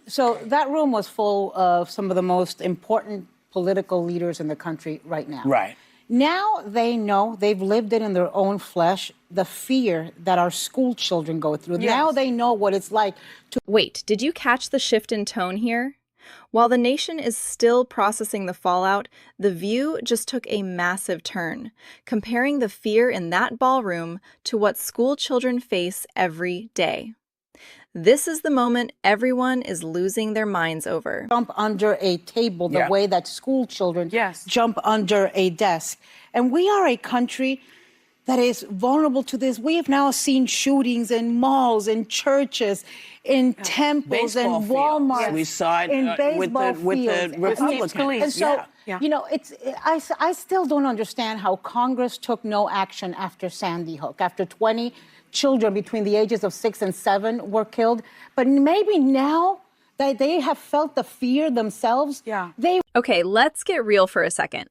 So that room was full of some of the most important political leaders in the country right now. Right. Now they know, they've lived it in their own flesh, the fear that our school children go through. Yes. Now they know what it's like to... Wait, did you catch the shift in tone here? While the nation is still processing the fallout, The View just took a massive turn, comparing the fear in that ballroom to what school children face every day. This is the moment everyone is losing their minds over. Jump under a table the way that school children jump under a desk. And we are a country that is vulnerable to this. We have now seen shootings in malls, in churches, in temples, and Walmart. We saw it in baseball with the Republicans. And so, you know, I still don't understand how Congress took no action after Sandy Hook, after 20 children between the ages of 6 and 7 were killed. But maybe now that they have felt the fear themselves, Okay, let's get real for a second.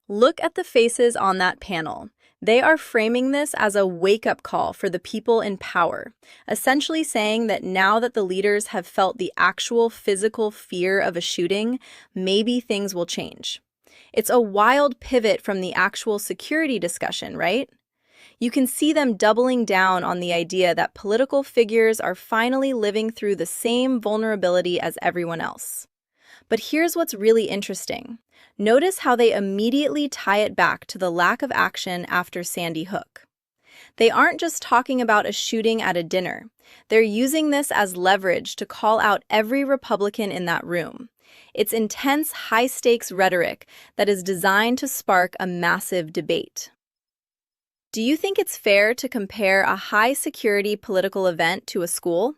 Look at the faces on that panel. They are framing this as a wake-up call for the people in power, essentially saying that now that the leaders have felt the actual physical fear of a shooting, maybe things will change. It's a wild pivot from the actual security discussion, right? You can see them doubling down on the idea that political figures are finally living through the same vulnerability as everyone else. But here's what's really interesting. Notice how they immediately tie it back to the lack of action after Sandy Hook. They aren't just talking about a shooting at a dinner. They're using this as leverage to call out every Republican in that room. It's intense, high-stakes rhetoric that is designed to spark a massive debate. Do you think it's fair to compare a high-security political event to a school?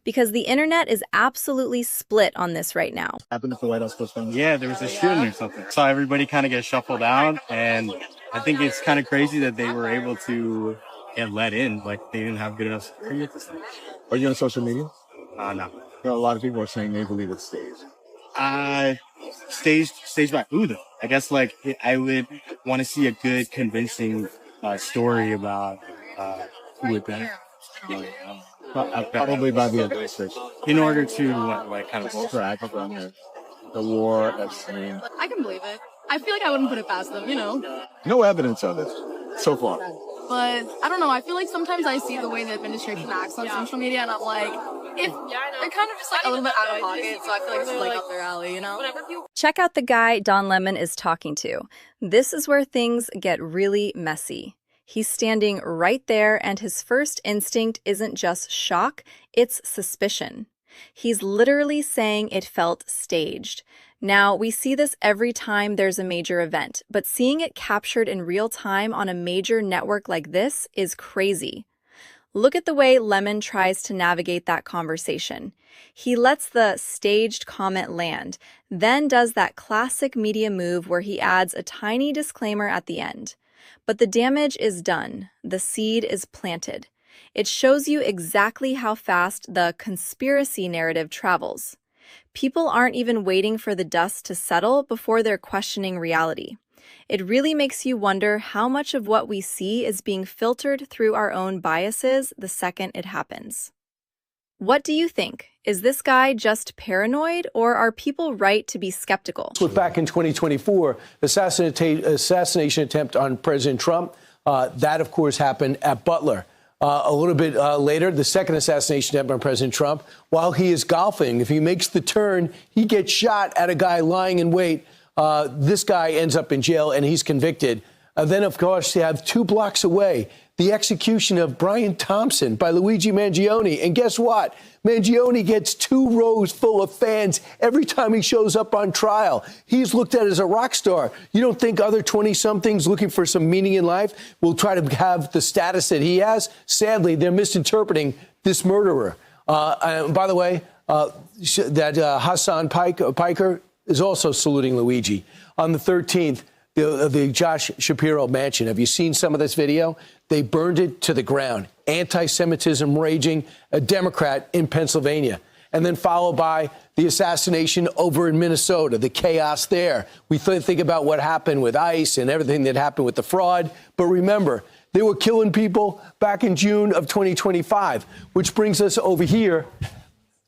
Because the internet is absolutely split on this right now. Happened at the White House Correspondents. Yeah, there was a shooting or something. Saw everybody kind of get shuffled out, and I think it's kind of crazy that they were able to get let in. Like, they didn't have good enough security at this time. Are you on social media? No. You know, a lot of people are saying they believe it's staged. Staged by who, though? I guess, like, I would want to see a good, convincing story about who it did. Probably by the administration. In order to, kind of track the war at sea. I can believe it. I feel like I wouldn't put it past them, you know. No evidence of it so far. But I don't know. I feel like sometimes I see the way the administration acts on social media, and I'm like, they're kind of just like a little bit out of pocket. So I feel like it's like up their alley, you know. Check out the guy Don Lemon is talking to. This is where things get really messy. He's standing right there, and his first instinct isn't just shock, it's suspicion. He's literally saying it felt staged. Now, we see this every time there's a major event, but seeing it captured in real time on a major network like this is crazy. Look at the way Lemon tries to navigate that conversation. He lets the staged comment land, then does that classic media move where he adds a tiny disclaimer at the end. But the damage is done. The seed is planted. It shows you exactly how fast the conspiracy narrative travels. People aren't even waiting for the dust to settle before they're questioning reality. It really makes you wonder how much of what we see is being filtered through our own biases the second it happens. What do you think? Is this guy just paranoid, or are people right to be skeptical? Back in 2024, assassination attempt on President Trump. That, of course, happened at Butler. A little bit later, the second assassination attempt on President Trump. While he is golfing, if he makes the turn, he gets shot at a guy lying in wait. This guy ends up in jail, and he's convicted. Then, of course, you have 2 blocks away, the execution of Brian Thompson by Luigi Mangione. And guess what? Mangione gets 2 rows full of fans every time he shows up on trial. He's looked at as a rock star. You don't think other 20-somethings looking for some meaning in life will try to have the status that he has? Sadly, they're misinterpreting this murderer. By the way, Hassan Piker is also saluting Luigi. On the 13th, the Josh Shapiro mansion. Have you seen some of this video? They burned it to the ground. Anti-Semitism raging, a Democrat in Pennsylvania. And then followed by the assassination over in Minnesota, the chaos there. We think about what happened with ICE and everything that happened with the fraud. But remember, they were killing people back in June of 2025, which brings us over here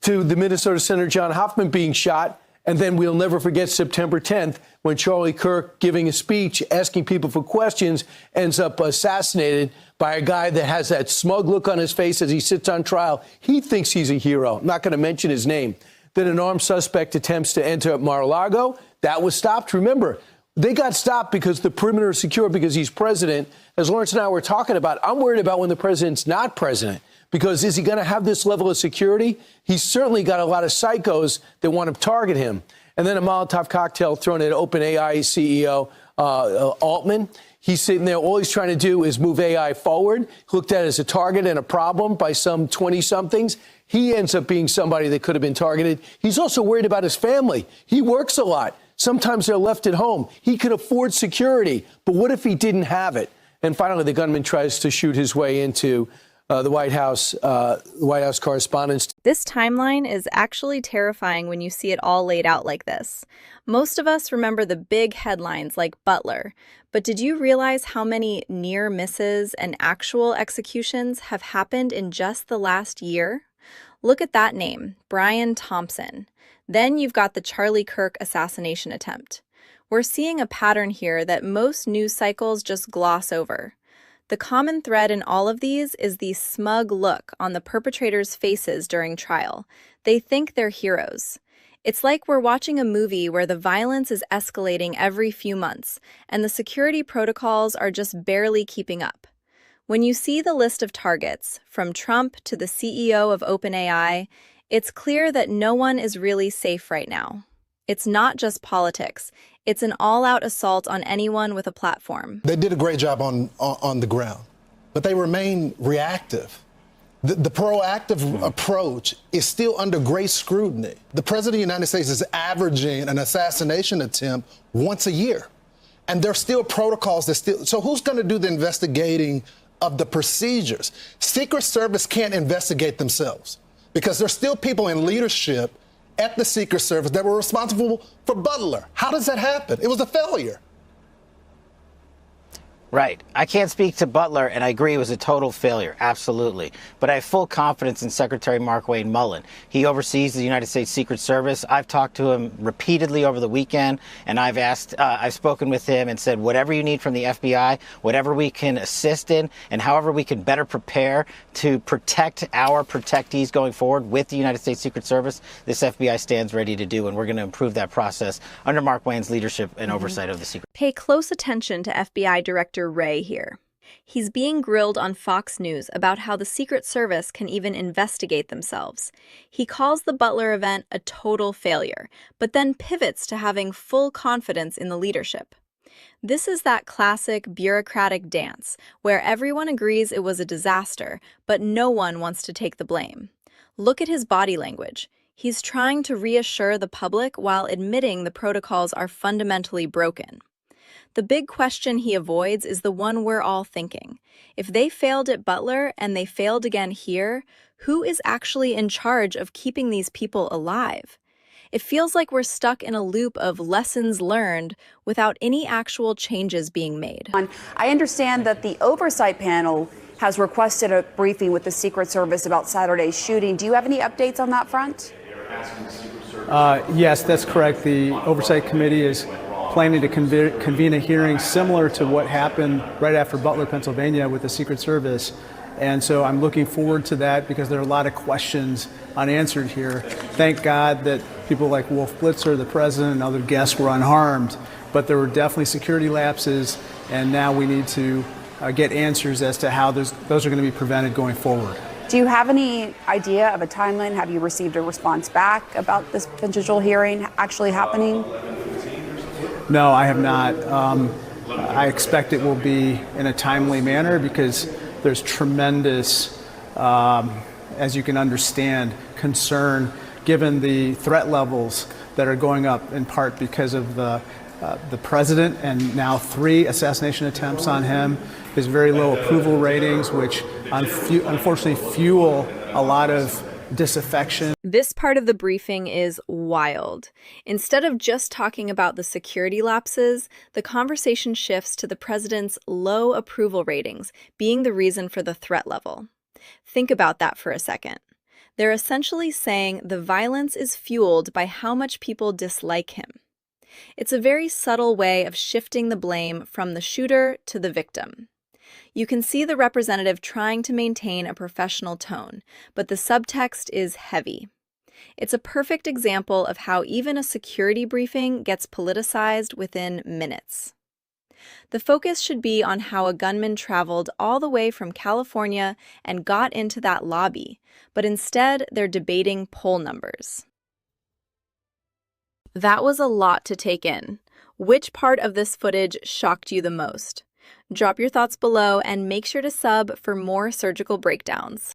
to the Minnesota Senator John Hoffman being shot. And then we'll never forget September 10th when Charlie Kirk, giving a speech, asking people for questions, ends up assassinated by a guy that has that smug look on his face as he sits on trial. He thinks he's a hero. I'm not going to mention his name. Then an armed suspect attempts to enter Mar-a-Lago. That was stopped. Remember, they got stopped because the perimeter is secure because he's president. As Lawrence and I were talking about, I'm worried about when the president's not president. Because is he going to have this level of security? He's certainly got a lot of psychos that want to target him. And then a Molotov cocktail thrown at OpenAI CEO Altman. He's sitting there. All he's trying to do is move AI forward. Looked at as a target and a problem by some 20-somethings. He ends up being somebody that could have been targeted. He's also worried about his family. He works a lot. Sometimes they're left at home. He could afford security. But what if he didn't have it? And finally, the gunman tries to shoot his way into the White House Correspondents. This timeline is actually terrifying when you see it all laid out like this. Most of us remember the big headlines like Butler, but did you realize how many near misses and actual executions have happened in just the last year? Look at that name, Brian Thompson. Then you've got the Charlie Kirk assassination attempt. We're seeing a pattern here that most news cycles just gloss over. The common thread in all of these is the smug look on the perpetrators' faces during trial. They think they're heroes. It's like we're watching a movie where the violence is escalating every few months, and the security protocols are just barely keeping up. When you see the list of targets, from Trump to the CEO of OpenAI, it's clear that no one is really safe right now. It's not just politics. It's an all-out assault on anyone with a platform. They did a great job on the ground, but they remain reactive. The proactive approach is still under great scrutiny. The President of the United States is averaging an assassination attempt once a year, and there's still protocols that still. So who's going to do the investigating of the procedures? Secret Service can't investigate themselves because there's still people in leadership at the Secret Service that were responsible for Butler. How does that happen? It was a failure. Right. I can't speak to Butler, and I agree it was a total failure. Absolutely. But I have full confidence in Secretary Mark Wayne Mullen. He oversees the United States Secret Service. I've talked to him repeatedly over the weekend, and I've spoken with him and said, whatever you need from the FBI, whatever we can assist in, and however we can better prepare to protect our protectees going forward with the United States Secret Service, this FBI stands ready to do, and we're going to improve that process under Mark Wayne's leadership and oversight of the Secret. Pay close attention to FBI Director Wray here. He's being grilled on Fox News about how the Secret Service can even investigate themselves. He calls the Butler event a total failure, but then pivots to having full confidence in the leadership. This is that classic bureaucratic dance where everyone agrees it was a disaster, but no one wants to take the blame. Look at his body language. He's trying to reassure the public while admitting the protocols are fundamentally broken. The big question he avoids is the one we're all thinking. If they failed at Butler and they failed again here, who is actually in charge of keeping these people alive? It feels like we're stuck in a loop of lessons learned without any actual changes being made. I understand that the oversight panel has requested a briefing with the Secret Service about Saturday's shooting. Do you have any updates on that front? Yes, that's correct. The Oversight Committee is planning to convene a hearing similar to what happened right after Butler, Pennsylvania with the Secret Service. And so I'm looking forward to that because there are a lot of questions unanswered here. Thank God that people like Wolf Blitzer, the president, and other guests were unharmed, but there were definitely security lapses, and now we need to get answers as to how those are going to be prevented going forward. Do you have any idea of a timeline? Have you received a response back about this potential hearing actually happening? No, I have not. I expect it will be in a timely manner because there's tremendous, as you can understand, concern given the threat levels that are going up in part because of the president and now 3 assassination attempts on him, his very low approval ratings, which unfortunately fuel a lot of disaffection. This part of the briefing is wild. Instead of just talking about the security lapses, the conversation shifts to the president's low approval ratings being the reason for the threat level. Think about that for a second. They're essentially saying the violence is fueled by how much people dislike him. It's a very subtle way of shifting the blame from the shooter to the victim. You can see the representative trying to maintain a professional tone, but the subtext is heavy. It's a perfect example of how even a security briefing gets politicized within minutes. The focus should be on how a gunman traveled all the way from California and got into that lobby, but instead they're debating poll numbers. That was a lot to take in. Which part of this footage shocked you the most? Drop your thoughts below and make sure to sub for more surgical breakdowns.